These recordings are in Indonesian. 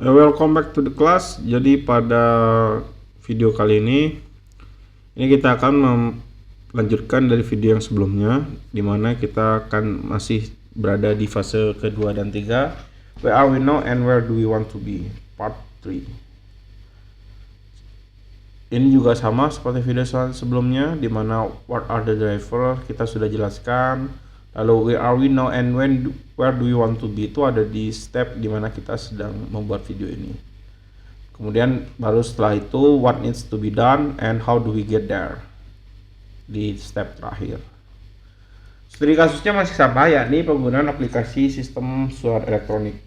Welcome back to the class. Jadi pada video kali ini kita akan melanjutkan dari video yang sebelumnya, dimana kita akan masih berada di fase kedua dan tiga. Where are we now and where do we want to be? Part 3. Ini juga sama seperti video sebelumnya, dimana what are the driver kita sudah jelaskan. Lalu where are we now and where do we want to be itu ada di step dimana kita sedang membuat video ini. Kemudian baru setelah itu what needs to be done and how do we get there di step terakhir. Studi kasusnya masih sama, yakni penggunaan aplikasi sistem surat elektronik.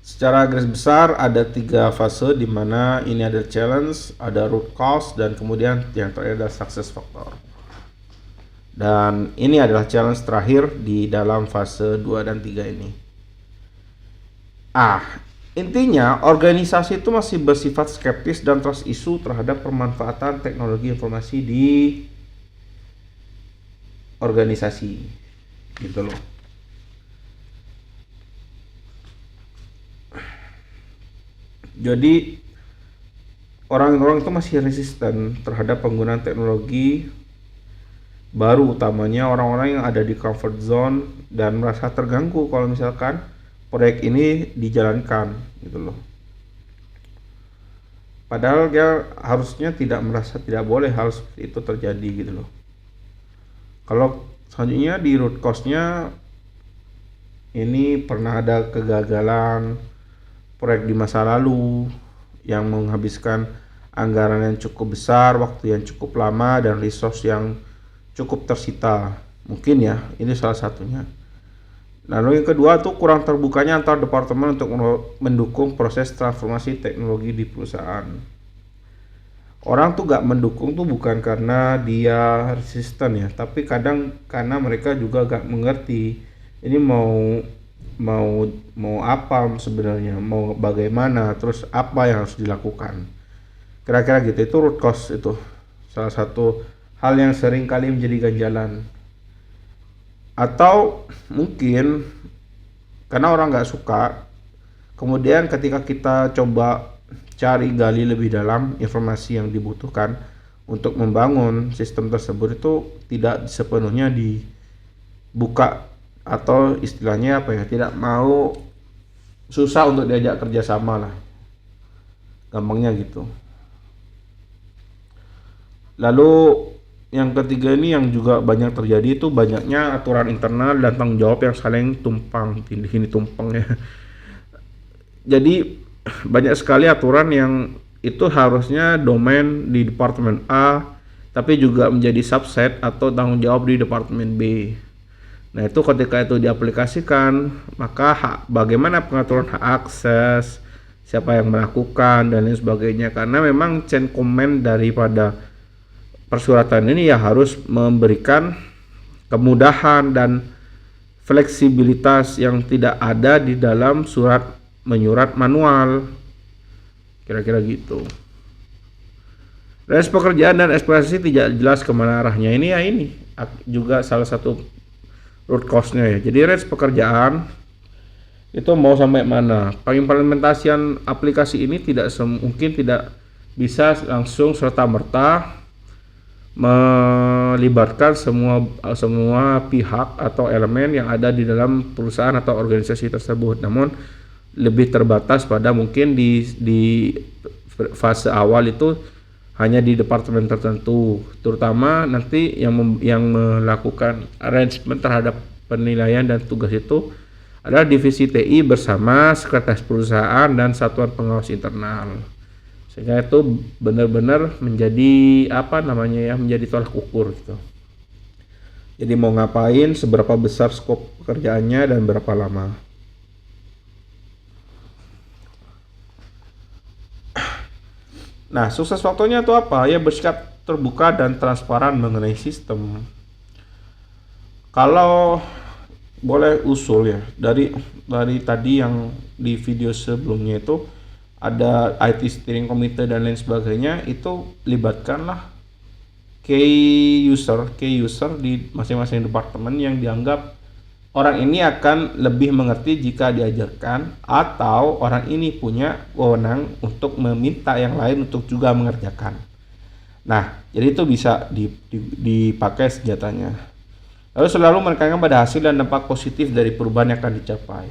Secara garis besar ada 3 fase, dimana ini ada challenge, ada root cause, dan kemudian yang terakhir adalah success factor. Dan ini adalah challenge terakhir di dalam fase 2 dan 3 ini. Intinya organisasi itu masih bersifat skeptis dan trust issue terhadap pemanfaatan teknologi informasi di organisasi. Gitu loh. Jadi orang-orang itu masih resisten terhadap penggunaan teknologi baru, utamanya orang-orang yang ada di comfort zone dan merasa terganggu kalau misalkan proyek ini dijalankan gitu loh. Padahal dia harusnya tidak merasa tidak boleh hal seperti itu terjadi gitu loh. Kalau selanjutnya di root cause-nya, ini pernah ada kegagalan proyek di masa lalu yang menghabiskan anggaran yang cukup besar, waktu yang cukup lama, dan resource yang cukup tersita. Mungkin ya, ini salah satunya. Lalu yang kedua tuh kurang terbukanya antar departemen untuk mendukung proses transformasi teknologi di perusahaan. Orang tuh gak mendukung tuh bukan karena dia resisten ya, tapi kadang karena mereka juga gak mengerti ini mau apa sebenarnya, mau bagaimana, terus apa yang harus dilakukan. Kira-kira gitu, itu root cause, itu salah satu hal yang sering kali menjadi ganjalan. Atau mungkin karena orang nggak suka, kemudian ketika kita coba cari gali lebih dalam informasi yang dibutuhkan untuk membangun sistem tersebut, itu tidak sepenuhnya dibuka, atau istilahnya apa ya, tidak mau, susah untuk diajak kerjasama lah, gampangnya gitu. Lalu yang ketiga ini yang juga banyak terjadi, itu banyaknya aturan internal dan tanggung jawab yang saling tumpang tindih, tumpang ya. Jadi banyak sekali aturan yang itu harusnya domain di departemen A, tapi juga menjadi subset atau tanggung jawab di departemen B. Nah itu ketika itu diaplikasikan, maka bagaimana pengaturan hak akses, siapa yang melakukan, dan lain sebagainya. Karena memang chain command daripada persuratan ini ya harus memberikan kemudahan dan fleksibilitas yang tidak ada di dalam surat menyurat manual. Kira-kira gitu. Res pekerjaan dan ekspektasi tidak jelas kemana arahnya. Ini juga salah satu root cause-nya ya. Jadi res pekerjaan itu mau sampai mana? Pengimplementasian aplikasi ini mungkin tidak bisa langsung serta-merta melibatkan semua pihak atau elemen yang ada di dalam perusahaan atau organisasi tersebut. Namun lebih terbatas pada mungkin di fase awal itu hanya di departemen tertentu, terutama nanti yang melakukan arrangement terhadap penilaian dan tugas itu adalah divisi TI bersama sekretaris perusahaan dan satuan pengawas internal. Sehingga itu benar-benar menjadi menjadi tolak ukur gitu. Jadi mau ngapain, seberapa besar skop pekerjaannya, dan berapa lama. Nah, sukses faktornya itu apa? Ya bersikap terbuka dan transparan mengenai sistem. Kalau boleh usul ya, dari tadi yang di video sebelumnya itu ada IT steering committee dan lain sebagainya, itu libatkanlah key user di masing-masing departemen yang dianggap orang ini akan lebih mengerti jika diajarkan, atau orang ini punya wewenang untuk meminta yang lain untuk juga mengerjakan. Nah, jadi itu bisa dipakai senjatanya. Lalu selalu menekankan pada hasil dan dampak positif dari perubahan yang akan dicapai.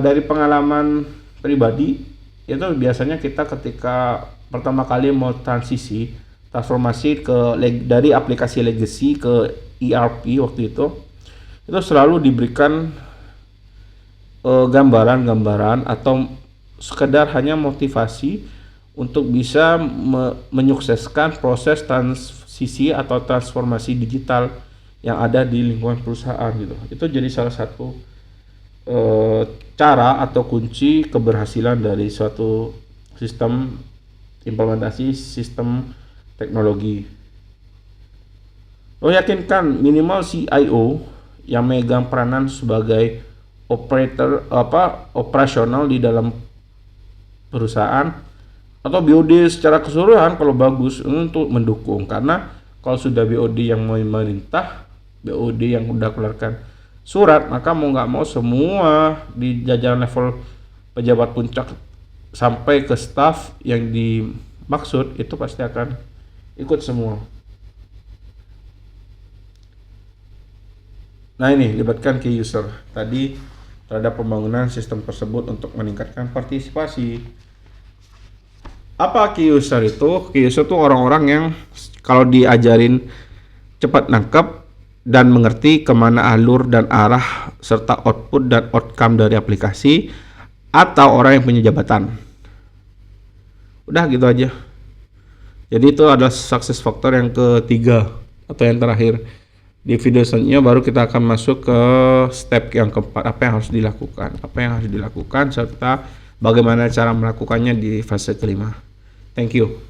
Dari pengalaman pribadi, itu biasanya kita ketika pertama kali mau transformasi dari aplikasi legacy ke ERP waktu itu selalu diberikan gambaran-gambaran atau sekedar hanya motivasi untuk bisa menyukseskan proses transisi atau transformasi digital yang ada di lingkungan perusahaan gitu. Itu jadi salah satu cara atau kunci keberhasilan dari suatu sistem implementasi sistem teknologi. Lo yakinkan minimal CIO yang megang peranan sebagai operasional di dalam perusahaan atau BOD secara keseluruhan kalau bagus untuk mendukung, karena kalau sudah BOD yang memerintah, BOD yang udah keluarkan surat, maka mau nggak mau semua di jajaran level pejabat puncak sampai ke staff yang dimaksud itu pasti akan ikut semua. Nah ini, libatkan key user tadi terhadap pembangunan sistem tersebut untuk meningkatkan partisipasi. Apa key user itu? Key user itu orang-orang yang kalau diajarin cepat nangkep dan mengerti kemana alur dan arah serta output dan outcome dari aplikasi, atau orang yang punya jabatan. Udah gitu aja. Jadi itu adalah success factor yang ketiga atau yang terakhir. Di video selanjutnya baru kita akan masuk ke step yang keempat, apa yang harus dilakukan serta bagaimana cara melakukannya di fase kelima. Thank you.